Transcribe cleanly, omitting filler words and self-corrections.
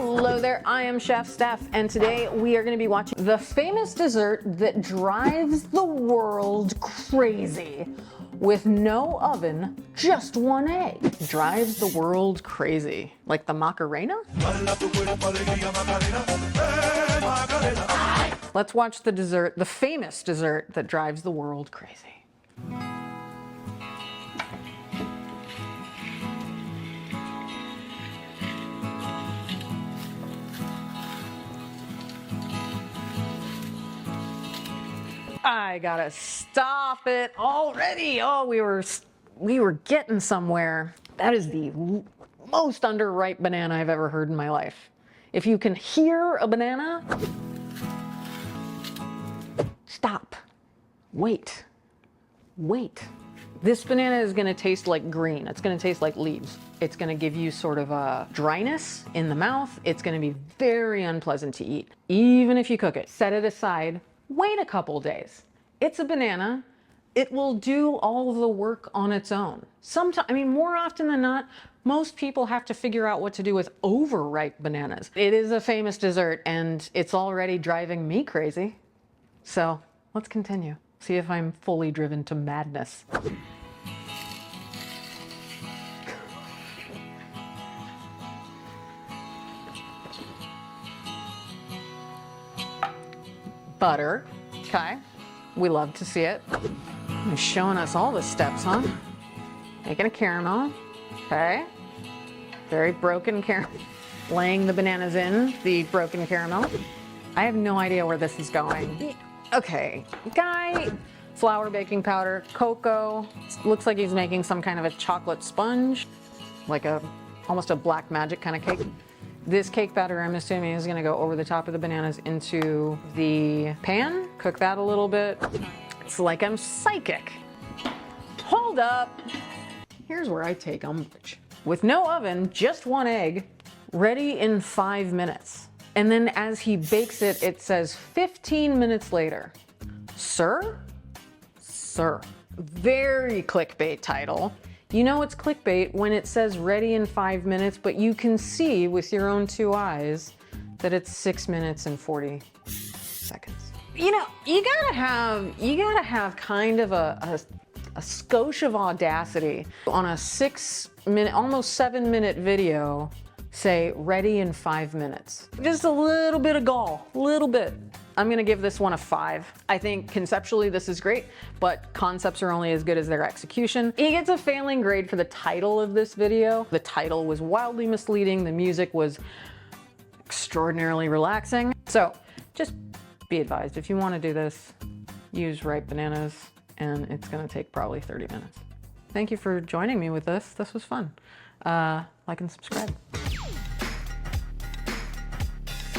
Hello there, I am Chef Steph, and today we are going to be watching the famous dessert that drives the world crazy. With no oven, just one egg. Drives the world crazy. Like the Macarena? Let's watch the dessert, the famous dessert that drives the world crazy. I gotta stop it already. Oh, we were getting somewhere. That is the most underripe banana I've ever heard in my life. If you can hear a banana, stop. Wait. Wait. This banana is gonna taste like green. It's gonna taste like leaves. It's gonna give you sort of a dryness in the mouth. It's gonna be very unpleasant to eat. Even if you cook it, set it aside. Wait a couple days. It's a banana. It will do all of the work on its own. Sometimes, I mean, more often than not, most people have to figure out what to do with overripe bananas. It is a famous dessert and it's already driving me crazy. So let's continue. See if I'm fully driven to madness. Butter, okay, we love to see it. He's showing us all the steps, huh? Making a caramel, okay. Very broken caramel. Laying the bananas in the broken caramel. I have no idea where this is going. Okay, guy, flour, baking powder, cocoa. Looks like he's making some kind of a chocolate sponge, like almost a black magic kind of cake. This cake batter, I'm assuming, is gonna go over the top of the bananas into the pan. Cook that a little bit. It's like I'm psychic. Hold up. Here's where I take umbrage. With no oven, just one egg, ready in 5 minutes. And then as he bakes it, it says 15 minutes later. Sir? Sir. Very clickbait title. You know it's clickbait when it says ready in 5 minutes, but you can see with your own 2 eyes that it's 6 minutes and 40 seconds. You know, you gotta have kind of a skosh of audacity on a 6 minute, almost 7 minute video, say ready in 5 minutes. Just a little bit of gall, a little bit. I'm gonna give this one a 5. I think conceptually this is great, but concepts are only as good as their execution. He gets a failing grade for the title of this video. The title was wildly misleading. The music was extraordinarily relaxing. So just be advised, if you wanna do this, use ripe bananas, and it's gonna take probably 30 minutes. Thank you for joining me with this. This was fun. Like and subscribe.